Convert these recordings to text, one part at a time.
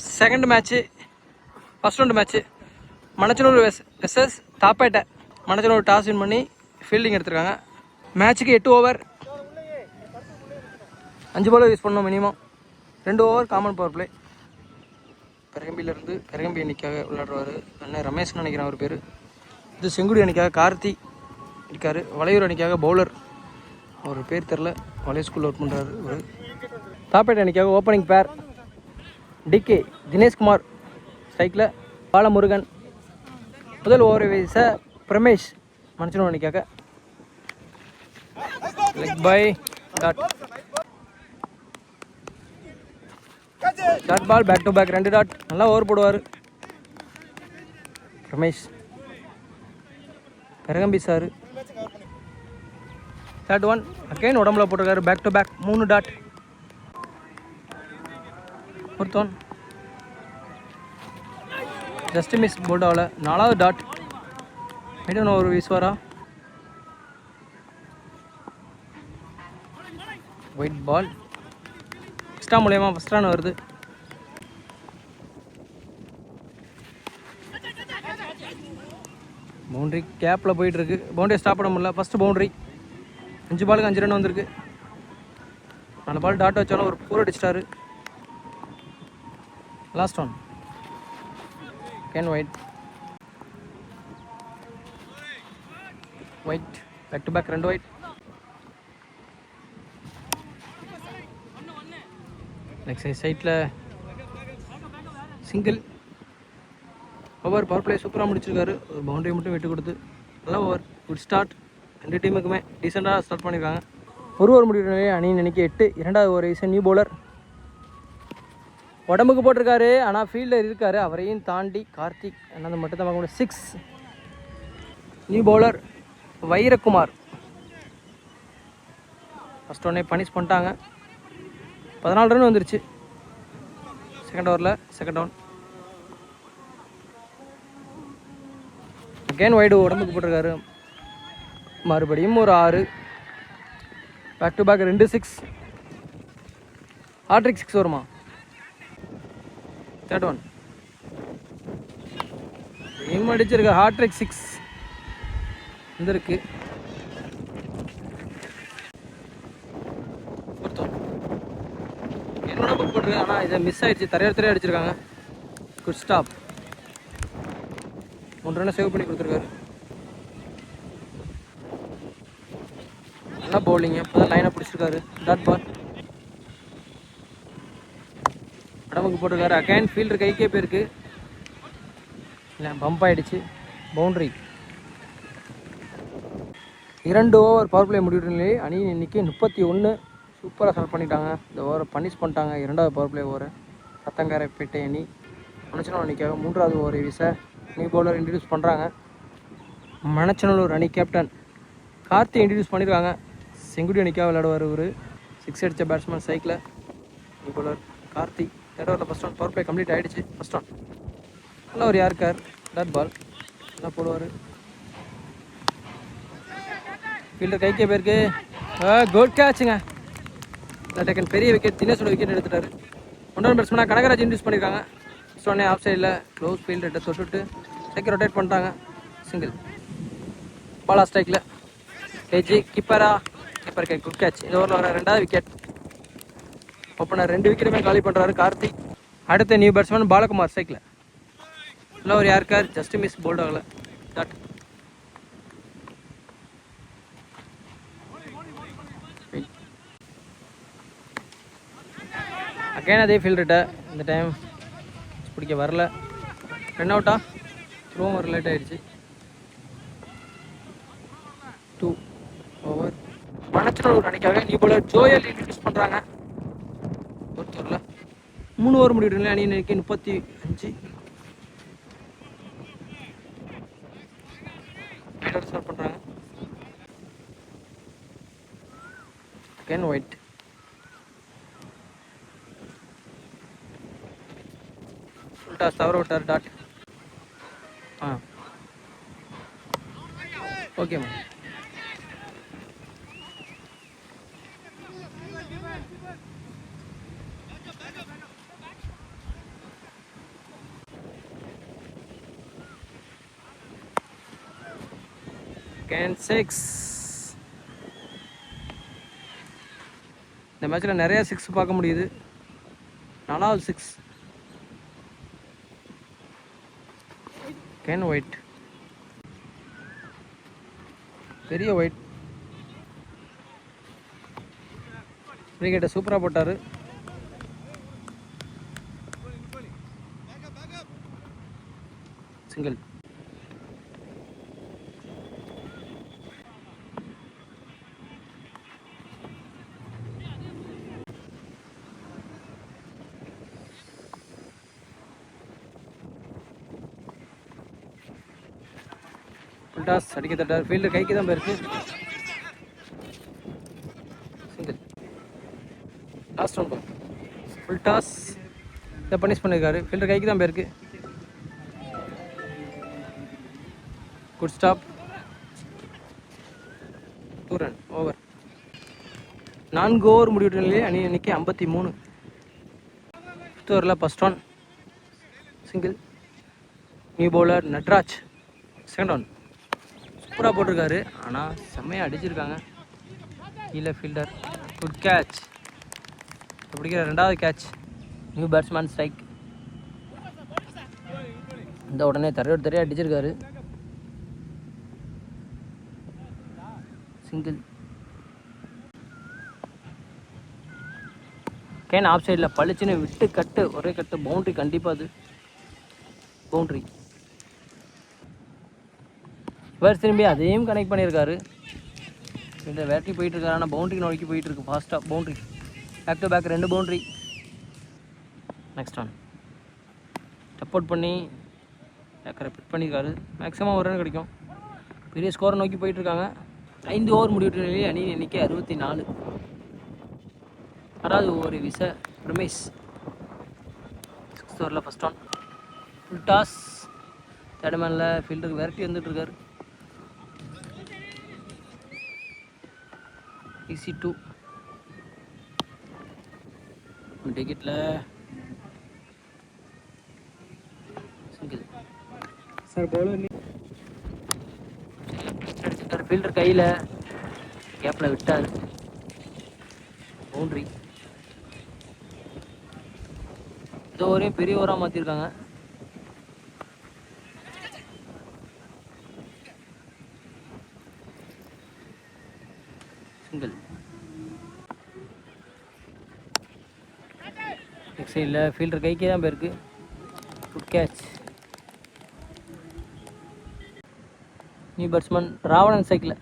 Second match first round match Manachanur versus Thappettai. Manachanur toss win பண்ணி fielding எடுத்திருக்காங்க. மேட்ச்சுக்கு 8 ஓவர், 5 பால் யூஸ் பண்ணோம் minimum. 2 over common power play. பெரகம்பியிலேருந்து பெரகம்பி அணிக்காக விளையாடுறவர் அண்ணன் ரமேஷ்னு நினைக்கிறேன் அவர் பேர். இது செங்குடி அணிக்காக கார்த்தி இருக்கார். வளையூர் அணிக்காக பவுலர், அவர் பேர் தெரில, வளைய ஸ்கூலில் ஒர்க் பண்ணுறாரு ஒரு. தாப்பேட்டை அணிக்காக ஓப்பனிங் பேர் டிகே தினேஷ்குமார், ஸ்ட்ரைக்கில் பாலமுருகன். முதல் ஓவரை வீச பிரமேஷ் மணச்சனூர் அணிக்காக. Leg bye dot ball, back to back 2 dot. நல்லா ஓவர் போடுவார் Ramesh. Perakambi sir third one again உடம்புல போட்டிருக்காரு. Back to back 3 dot. ஒருத்தன் ஜஸ்ட் மிஸ் போல்டாவில் 4வது டாட். மிடன் ஓவர் வீசுவாரா? ஒயிட் பால் எக்ஸ்ட்ரா மூலயமா ஃபஸ்ட் ரன் வருது. பவுண்ட்ரி கேப்பில் போயிட்டுருக்கு. பவுண்ட்ரி ஸ்டாப் பண்ண முடியல. First boundary. 5 பாலுக்கு 5 ரன் வந்திருக்கு. 4 பால் டாட் வச்சாலும் ஒரு 4 அடிச்சிட்டாரு. லாஸ்ட் ஒன் கேன் wide back to back 2 wide. Leg சைட்டில் சிங்கிள் ஓவர். பவர் பிளே சூப்பராக முடிச்சிருக்காரு. ஒரு பவுண்டரி மட்டும் விட்டு கொடுத்து நல்ல ஓவர். Good start. 2 டீமுக்குமே டீசெண்டாக ஸ்டார்ட் பண்ணியிருக்காங்க. ஒரு ஓவர் முடிவுடைய அணியின் எண்ணிக்கை 8. 2வது ஓவர் வீச நியூ பவுலர் உடம்புக்கு போட்டிருக்காரு, ஆனால் ஃபீல்டர் இருக்கார். அவரையும் தாண்டி கார்த்திக் என்னது மட்டும் தான் பார்க்க முடியும். 6. New bowler Vairakumar. ஃபஸ்ட் ஒன்னே பனிஷ் பண்ணிட்டாங்க. 14 ரன் வந்துருச்சு செகண்ட் ஓவரில். Second down. அகேன் வைடு உடம்புக்கு போட்டிருக்காரு. மறுபடியும் ஒரு 6. Back to back 2 6. ஹாட்ரிக் 6 வருமா? தேர்ட் ஒன் டீம் அடிச்சிருக்க. ஹாட்ரிக் 6 வந்துருக்கு. என்னோட புக் போட்டிருக்கு, ஆனால் இதை மிஸ் ஆகிடுச்சு. தரையாக அடிச்சிருக்காங்க. Good stop. 3 ரன்னை சேவ் பண்ணி கொடுத்துருக்காரு. நல்லா பவுலிங். இப்போ தான் லைனை பிடிச்சிருக்காரு. டாட் பால் உடம்புக்கு போட்டிருக்காரு. அகைன் ஃபீல்டர் கைக்கே போயிருக்கு. இல்லை பம்ப் ஆகிடுச்சு. பவுண்ட்ரி. 2 ஓவர் பவர் பிளே முடிவுநிலை அணியின் எண்ணிக்கை 31. சூப்பராக ஸ்டார்ட் பண்ணிட்டாங்க. இந்த ஓவரை பனிஷ் பண்ணிட்டாங்க. 2வது பவர் பிளே ஓவரை சத்தங்காரைப்பேட்டை அணி மணச்சனூர் அணிக்காக 3வது ஓவரை வீச நியூ பவுலர் இன்ட்ரடியூஸ் பண்ணுறாங்க. மணச்சனூர் அணி கேப்டன் கார்த்தி இன்ட்ரடியூஸ் பண்ணியிருக்காங்க. செங்குடி அணிக்காக விளையாடுவார். ஒரு 6 அடித்த batsman cycle new bowler Karthi. Third ஓவரில் first one power play complete ஆகிடுச்சு. ஃபஸ்ட் ஒன் நல்லா ஒரு யாருக்கார். டாட் பால் நல்லா போடுவார். ஃபீல்டர் கைக்கே போயிருக்கு. குட் கேட்சுங்க. டேக்கன் பெரிய விக்கெட். தினேஷோட விக்கெட் எடுத்துட்டாரு. 1 பேட்ஸ்மேனாக கனகராஜ் இன்ட்ரடியூஸ் பண்ணியிருக்காங்க. ஃபஸ்ட் ஒன்னே ஆஃப் சைடில் க்ளோஸ் ஃபீல்டர்கிட்ட தொட்டுட்டு ஸ்ட்ரைக்கை ரொட்டேட் பண்ணிட்டாங்க. சிங்கிள். பாலா ஸ்ட்ரைக்கில் ஏஜி கீப்பரா. கீப்பர் கே குட் கேட்ச். இந்த ஓவரில் வர 2வது விக்கெட். ஓப்பனர் 2 விக்கெட்டுமே காலி பண்ணுறாரு கார்த்திக். அடுத்த நியூ பேட்ஸ்மேன் பாலகுமார் ஸ்ட்ரைக்கில். இல்லை ஒரு யாருக்கார். ஜஸ்ட் மிஸ் போல்ட் ஆகலை. டாட். அகைன் அதே ஃபீல்டர்கிட்ட இந்த டைம் பிடிக்க வரல. ரன் அவுட்டா? த்ரோ ஒரு லேட் ஆகிடுச்சு. 2 ஓவர். மணச்சனூர் அணிக்காக நியூ பவுலர் ஜோயல் இன்ட்ரடியூஸ் பண்ணுறாங்க. ஒருத்தரில் 3 ஓவர் முடிவுல அணி எண்ணிக்கை 35. ஸ்டார்ட் பண்ணுறாங்க. Again white. டாஸ் தவற விட்டார். டாட். Okay ma'am. கேன் 6. இந்த மேட்ச்சில் நிறையா 6 பார்க்க முடியுது. 4வது 6. கேன் ஒயிட், பெரிய ஒயிட். விக்கெட்டை சூப்பராக போட்டார். சிங்கிள். ஃபுல் டாஸ் அடிக்க தட்டார். ஃபீல்டர் கைக்கு தான் போயிருக்கு. Single. Last one ball. Full toss இதை பனிஷ் பண்ணியிருக்காரு. ஃபீல்டர் கைக்கு தான் போயிருக்கு. Good stop. 2 run over. 4 over முடிவிட்ட நிலையில் அணி எண்ணிக்கை 53. 5th ஓவரில் first one. Single. New bowler Natraj. Second one சூப்பராக போட்டிருக்காரு. ஆனால் செம்மையாக அடிச்சிருக்காங்க. கீழே ஃபீல்டர். Good catch. பிடிக்கிற 2வது கேட்ச். New batsman strike. இந்த உடனே தரையாக அடிச்சிருக்காரு. சிங்கிள். கேன் ஆஃப் சைடில் பளிச்சுன்னு விட்டு கட்டு, ஒரே கட்டு. பவுண்ட்ரி கண்டிப்பாக. அது பவுண்ட்ரி. இவர் திரும்பி அதையும் கனெக்ட் பண்ணியிருக்காரு. இந்த வேட்டி போயிட்டுருக்காரு. ஆனால் பவுண்ட்ரி நோக்கி போயிட்டுருக்கு ஃபாஸ்ட்டாக. Boundary back to back 2 boundary. Next one step out பண்ணி பேக்கரை பிட் பண்ணியிருக்காரு. மேக்ஸிமம் 1 ரன் கிடைக்கும். பெரிய ஸ்கோரை நோக்கி போயிட்டுருக்காங்க. 5 ஓவர் முடிவிட்ட நிலையில் அணி எண்ணிக்கை 64. 6வது ஓவர் வீச ரமேஷ். 6th ஓவரில் first one. Full toss. Third மேனில் ஃபீல்டருக்கு விரட்டி வந்துட்டுருக்காரு. ஈஸி 2. டிக்கெட்டில் சிங்கிள். சார் பவுலர் அடிச்சிருக்காரு. ஃபீல்டர் கையில் கேப்பில் விட்டார். பவுண்ட்ரி. இந்த ஓவரையும் பெரிய ஓவராக மாற்றிருக்காங்க. சிங்கிள். நெக்ஸ்ட் சைடில் ஃபீல்டர் கைக்கே தான் போயிருக்கு. Good catch. New batsman Ravanan cycle.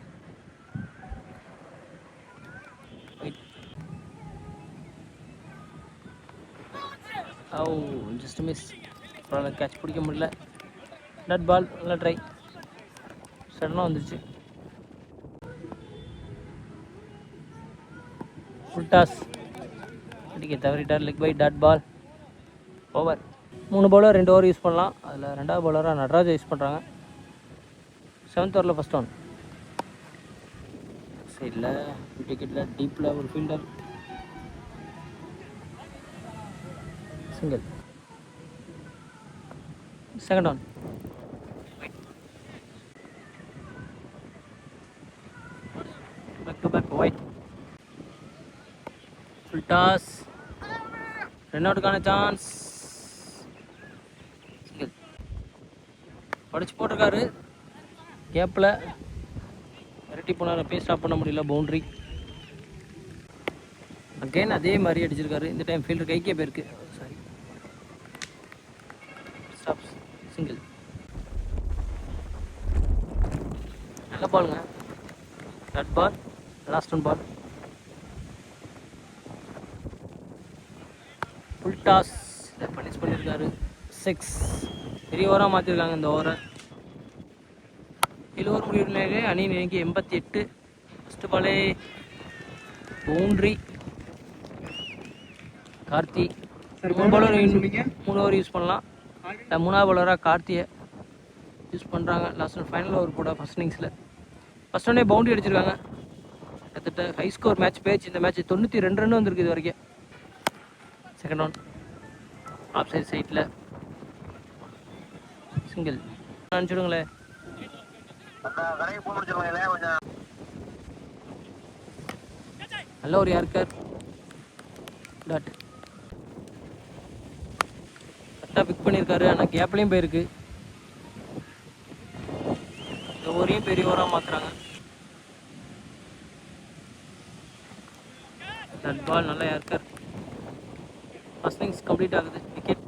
Just miss. Catch பிடிக்க முடியல. டட் பால். நல்லா ட்ரை. சடனாக வந்துருச்சு. ஃபுல் டாஸ் அடிக்க தவறிட்டார். Leg bye. Dot ball. Over. 3 bowler 2 over use பண்ணலாம். அதில் 2வது பவுலராக நட்ராஜ் யூஸ் பண்ணுறாங்க. 7th ஓவரில் ஃபர்ஸ்ட் ஒன். சைடில் விக்கெட்டில் டீப்பில் ஒரு fielder. Single. Second one. Back to back wide. Full toss. Run அவுட்டுக்கான சான்ஸ். சிங்கிள். படிச்சு போட்டிருக்காரு. கேப்பில் விரட்டி போனார். பேஸ் ஸ்டாப் பண்ண முடியல. பவுண்ட்ரி. அகெயின் அதே மாதிரி அடிச்சிருக்காரு. இந்த டைம் ஃபீல்டர் கைக்கே போயிருக்கு. சாரி. ஸ்டாப். சிங்கிள். நல்ல பாலுங்க. Dot ball. Last one ball. Full toss இதை பனிஷ் பண்ணியிருக்காரு. 6. பெரிய ஓவராக மாற்றிருக்காங்க இந்த ஓவரை. 7 ஓவர் முடிவுலேயே அணி எண்ணிக்கை 88. ஃபஸ்ட்டு பாலே boundary. Karthi. 3 bowler 3 over use பண்ணலாம். 3வது பவுலராக கார்த்தியை யூஸ் பண்ணுறாங்க. லாஸ்ட் ஒன் ஃபைனல் ஓவர் கூட ஃபஸ்ட் இன்னிங்ஸில். ஃபஸ்ட் ஒன்னே பவுண்ட்ரி அடிச்சிருக்காங்க. கிட்டத்தட்ட ஹை ஸ்கோர் மேட்ச் பேச்சு. இந்த மேட்ச் 92 ரன் வந்திருக்கு இது வரைக்கும். Second one. ஆஃப் சைடில் சிங்கிள். அனுப்பிச்சுடுங்களேன். நல்ல ஒரு யார்கர் டாட் கரெக்டாக பிக் பண்ணியிருக்காரு. ஆனால் கேப்லேயும் போயிருக்கு. இந்த ஓவரையும் பெரிய ஓவராக மாற்றுறாங்க. டாட் பால் நல்ல யார்கர். ஃபர்ஸ்ட் இன்னிங்ஸ் கம்ப்ளீட் ஆகுது. விக்கெட்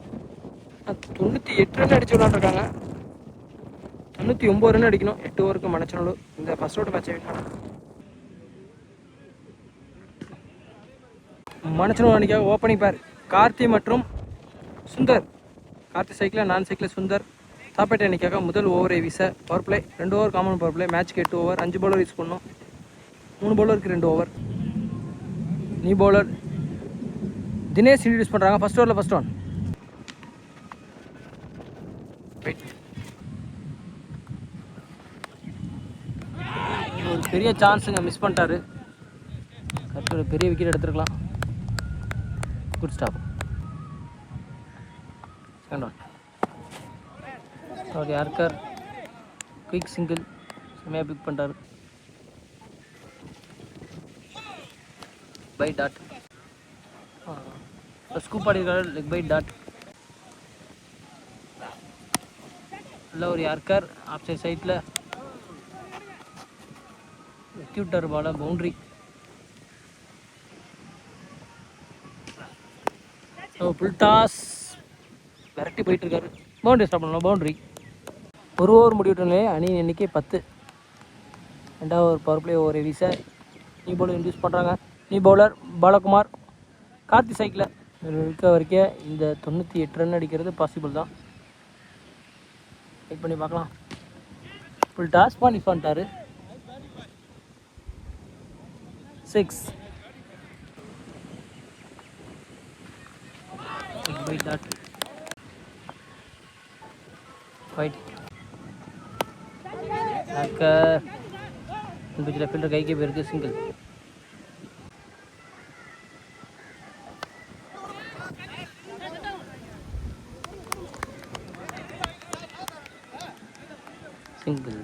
98 ரன் அடிச்சு விளாண்டுருக்காங்க. 99 ரன் அடிக்கணும் 8 ஓவருக்கு மனச்சநல்லூர் இந்த ஃபர்ஸ்ட் அவுட் மேட்சை வின் பண்ண. மனச்சநல்லூர் அணிக்காக ஓப்பனிங் பேர் கார்த்தி மற்றும் சுந்தர். கார்த்தி சைக்கிள், நான் சைக்கிள் சுந்தர். சாப்பேட்டை அணிக்காக முதல் ஓவரை வீச power play 2 over common power play. மேட்ச்க்கு 8 ஓவர், 5 பவுலர் யூஸ் பண்ணணும். 3 பவுலருக்கு 2 ஓவர். நீ பவுலர் தினேஷ் இன்ட்ரடியூஸ் பண்ணுறாங்க. ஃபர்ஸ்ட் ஓவரில் ஃபர்ஸ்ட் ஒன். ஒரு பெரிய சான்ஸுங்க, மிஸ் பண்ணிட்டாரு. கரெக்டாக ஒரு பெரிய விக்கெட் எடுத்துருக்கலாம். Good stop. Second one. ஒரு யார்கர் குயிக் சிங்கிள் செம்மையாக பிக் பண்ணிட்டாரு. பை டாட் ஸ்கூப் ஆடிருக்காரு. Leg bye dot. நல்ல ஒரு யார்கர் ஆஃப் சைட் சைட்டில் வெட்டி விட்டார் பால. பவுண்ட்ரி. ஃபுல் டாஸ் விரட்டி போயிட்டு இருக்காரு. பவுண்ட்ரி ஸ்டாப் பண்ணலாம். பவுண்ட்ரி. ஒரு ஓவர் முடிவிட்டோம்லே அணியின் எண்ணிக்கை 10. ரெண்டாவது ஒரு பவர் பிளே ஓவரை வீச நீ பவுலர் இன்ட்ரடியூஸ் பண்ணுறாங்க. நீ பவுலர் பாலகுமார். கார்த்தி சைக்கிள் இருக்க வரைக்கும் இந்த 98 ரன் அடிக்கிறது பாசிபிள் தான். வெயிட் பண்ணி பார்க்கலாம். ஃபுல் டாஸ் பண்ணிட்டாரு. 6. ஃபைட் பிச்சில் ஃபீல்டர் கைக்கே போயிருக்கு. சிங்கிள். சிங்கிள்.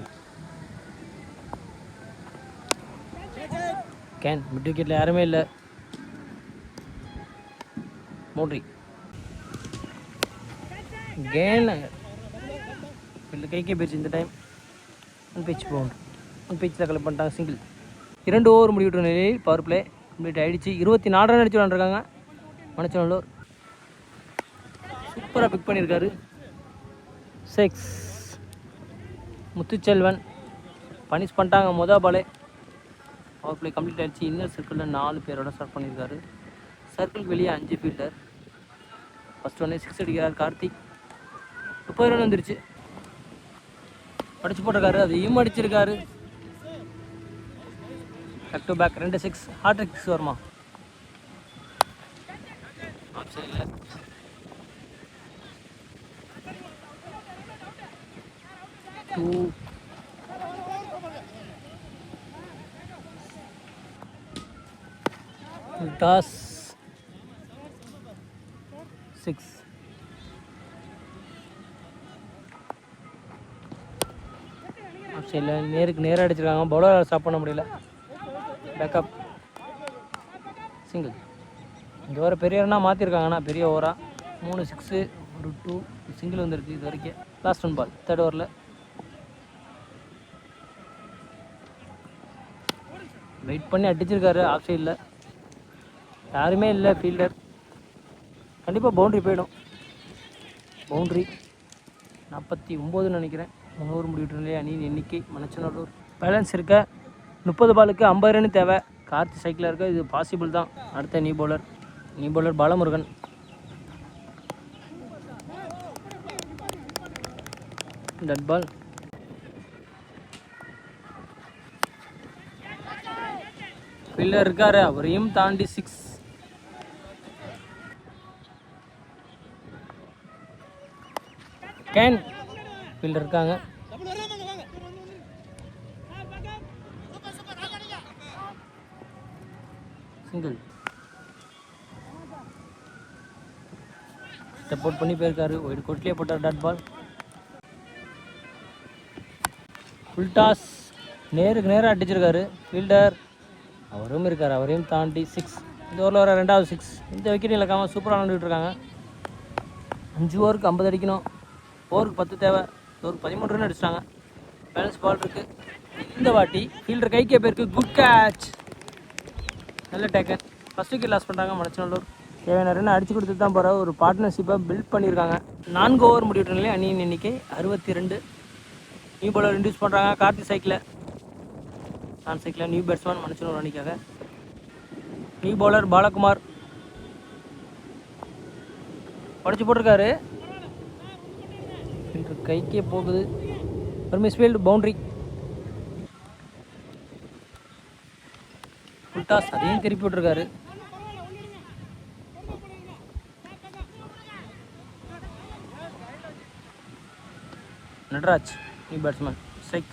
கேன் மிட் விக்கெட்டில் யாருமே இல்லை. பவுண்ட்ரி. கேன் ஃபீல்டர் கைக்கே போயிடுச்சு இந்த டைம். One pitch bound. ஒன் பிச்சில் கலெக்ட் பண்ணிட்டாங்க. சிங்கிள். 2 ஓவர் முடிவிட்ட நிலையில் பவர் பிளே கம்ப்ளீட் ஆகிடுச்சு. 24 ரன் அடிச்சு விளாண்டுருக்காங்க மனச்சநல்லூர். சூப்பராக பிக் பண்ணியிருக்காரு. 6. முத்துச்செல்வன் பனிஷ் பண்ணிட்டாங்க மொதல் பாலே. பவர் பிளே கம்ப்ளீட் ஆகிடுச்சு. இன்னர் சர்க்கிளில் 4 பேரோட ஸ்டார்ட் பண்ணியிருக்காரு. சர்க்கிளுக்கு வெளியே 5 ஃபீல்டர். ஃபஸ்ட் ஒன்னே 6 அடிக்கிறார் கார்த்திக். 30 ரன் வந்துருச்சு. அடிச்சு போட்டிருக்காரு. அதையும் அடிச்சிருக்காரு. Back to back 2 6. ஹார்ட்ரிக் 6 வருமா? ஆஃப் சைடில். டாஸ் 6. ஆஃப் சைடில் நேருக்கு நேராக அடிச்சிருக்காங்க. பவுலரால் ஸ்டாப் பண்ண முடியல. பேக்கப். சிங்கிள். இந்த ஓவரை பெரிய ரன்னாக மாற்றிருக்காங்கண்ணா. பெரிய ஓவராக 3 6 ஒரு 2 சிங்கிள் வந்துருக்கு இது வரைக்கும். லாஸ்ட் ஒன் பால் தேர்ட் ஓவரில். வெயிட் பண்ணி அடிச்சிருக்காரு. ஆஃப் சைடில் யாருமே இல்லை ஃபீல்டர். கண்டிப்பாக பவுண்ட்ரி போயிடும். பவுண்ட்ரி 49 நினைக்கிறேன். 3 ஓவர் முடிவிட்டு அணியின் எண்ணிக்கை மனச்சநல்லூர். பேலன்ஸ் இருக்க 30 பாலுக்கு 50 ரன் தேவை. கார்த்தி சைக்கிளில் இருக்க இது பாசிபிள் தான். அடுத்த நீ பவுலர் பாலமுருகன். டட் பால். ஃபீல்டர் இருக்காரு, அவரையும் தாண்டி 6. கேன் ஃபீல்டர் இருக்காங்க. சிங்கிள். ஸ்டெப் அவுட் பண்ணி போயிருக்காரு. ஒயிட் கோட்லேயே போட்டார் டாட் பால். ஃபுல் டாஸ் நேருக்கு நேராக அடிச்சிருக்காரு ஃபீல்டர். அவரும் இருக்கார், அவரையும் தாண்டி 6. இந்த ஓவரில் வர 2வது 6. இந்த விக்கெட் இழக்காமல் சூப்பராக விளாண்டுட்டு இருக்காங்க. 5 ஓவருக்கு 50 அடிக்கணும். ஓவருக்கு 10 தேவை. ஒரு 13 ரன் அடிச்சிட்டாங்க. பேலன்ஸ் பால் இருக்குது. இந்த வாட்டி ஃபீல்டர் கைக்கே பேருக்கு. குட் கேட்ச், நல்ல டேக்கன். ஃபஸ்ட் விக்கெட் லாஸ் பண்ணுறாங்க மணச்சநல்லூர். தேவையான ரன் அடிச்சு கொடுத்துட்டு தான் போகிற ஒரு பார்ட்னர்ஷிப்பை பில்ட் பண்ணியிருக்காங்க. 4 ஓவர் முடிவிட்ட நிலையில் அணியின் எண்ணிக்கை 62. நியூ பவுலர் இன்ட்யூஸ் பண்ணுறாங்க. கார்த்தி சைக்கிள் நான் சைக்கிள் நியூ பேட்ஸ்மேன் மணச்சநல்லூர் அணிக்காக. நியூ பவுலர் பாலகுமார் படிச்சு போட்டிருக்காரு. கைக்கே போகுது. ஒரு மிஸ்ஃபீல்டு, பவுண்டரி. ஃபுல் டாஸ் அதையும் திருப்பி விட்டுருக்காரு. Natraj new batsman strike.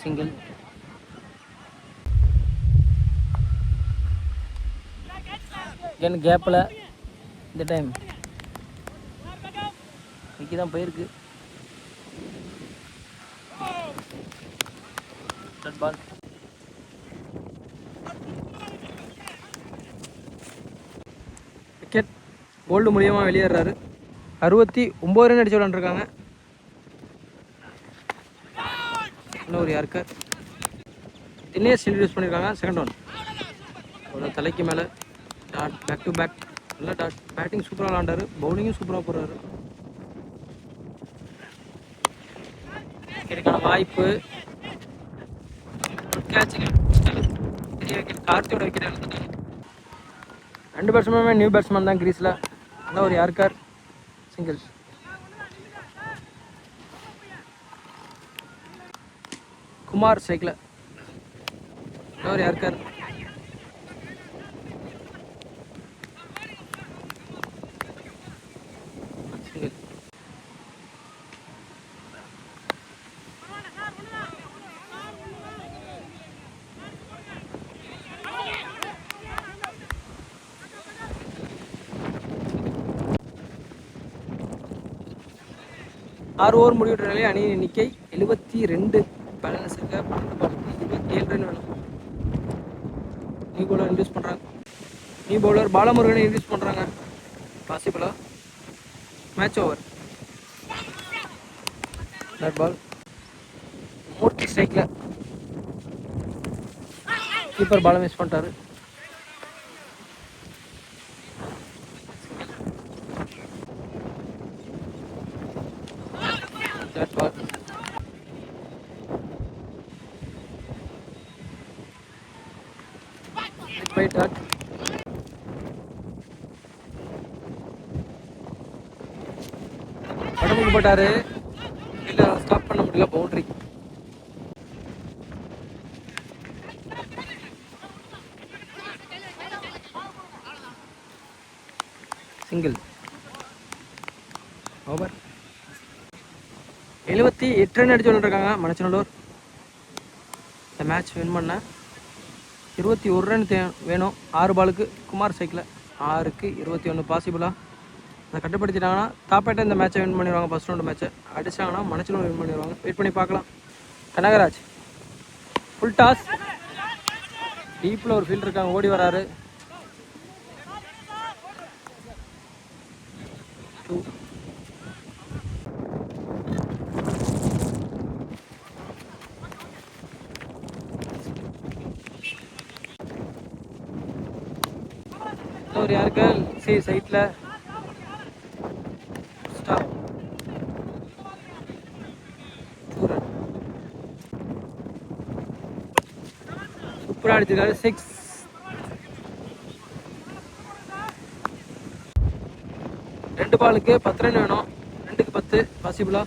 Single. கேப்பில் இந்த டைம் விக்கி தான் போயிருக்கு. பால் விக்கெட். போல்டு மூலியமாக வெளியேறாரு. 69 ரன் அடிச்சு விளாண்டுருக்காங்க. இன்னொரு யாருக்கார் தினேஷ் இன்ட்ரடியூஸ் பண்ணியிருக்காங்க. செகண்ட் ஒன் அவ்வளோ தலைக்கு மேலே டாட், பேக் டு பேக். நல்லா டாட். பேட்டிங் சூப்பராக விளாண்டாரு, பவுலிங்கும் சூப்பராக போடுறாரு. விக்கெட்டுக்கான வாய்ப்பு. கேட்சுங்க, பெரிய விக்கெட். கார்த்தியோட விக்கெட் எடுத்துட்டாங்க. 2 பேட்ஸ்மேனுமே நியூ பேட்ஸ்மேன் தான் கிரீஸில். நல்லா ஒரு யாருக்கார் சிங்கிள். குமார் சைக்கிள். ஒரு யாருக்கார் சிங்கிள். ஆறு ஓவர் முடிவுற்ற நிலையில் அணியின் எண்ணிக்கை 72. பேலன்ஸ் இருக்க 12 பாலுக்கு 27 ரன் வேணும். நியூ பவுலர் இன்ட்யூஸ் பண்ணுறாங்க. நியூ பவுலர் பாலமுருகனை இன்ட்யூஸ் பண்ணுறாங்க. பாசிபிளா? Match over. Dot ball. Murthy ஸ்ட்ரைக்கில். கீப்பர் பாலை மிஸ் பண்ணிட்டாரு. Dot ball. டாட். உடம்புக்கு போட்டாரு. இல்லை, ஸ்டாப் பண்ண முடியல. பவுண்டரி. சிங்கிள். ஓவர். 78 ரன் அடிச்சு விளையாண்டுருக்காங்க மணச்சநல்லூர். இந்த மேட்ச் வின் பண்ண 21 ரன் வேணும். 6 பாலுக்கு. குமார் சைக்கிள். 6க்கு 21 பாசிபிளா? அதை கட்டுப்படுத்திட்டாங்கன்னா தாப்பேட்டை இந்த மேட்சை வின் பண்ணிடுவாங்க. ஃபர்ஸ்ட் ரவுண்டு மேட்ச்சை அடிச்சாங்கன்னா மணச்சநல்லூர் வின் பண்ணிடுவாங்க. வெயிட் பண்ணி பார்க்கலாம். Kanagaraj full toss. டீப்பில் ஒரு ஃபீல்டர் இருக்காங்க, ஓடி வராரு. 2. ஒரு யாருக்கள் சைட்டில் ஸ்டாப். 2 ரன். சூப்பராக அடிச்சிருக்காரு. 6. ரெண்டு பாலுக்கு 10 ரன் வேணும். 2க்கு 10 பாசிபிளா?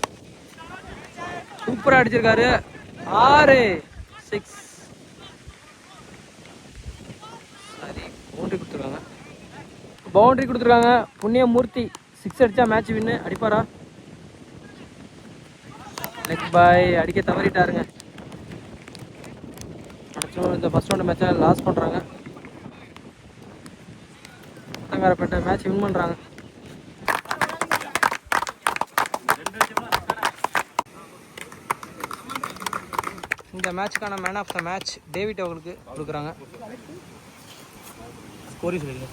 சூப்பராக அடிச்சிருக்காரு. 6. 6. சரி, பவுண்டரி கொடுத்துருக்காங்க. புண்ணியமூர்த்தி 6 அடித்தா மேட்ச் வின்னு. அடிப்பாரா? லெக் பாய் அடிக்க தவறிட்டாருங்க. இந்த ஃபர்ஸ்ட் ரவுண்ட் மேட்சை லாஸ் பண்ணுறாங்க. தங்காரப்பேட்டை மேட்ச் வின் பண்ணுறாங்க. இந்த மேட்சுக்கான man of the match David அவர்களுக்கு கொடுக்குறாங்க. ஸ்கோரிங் சொல்லிடுங்க.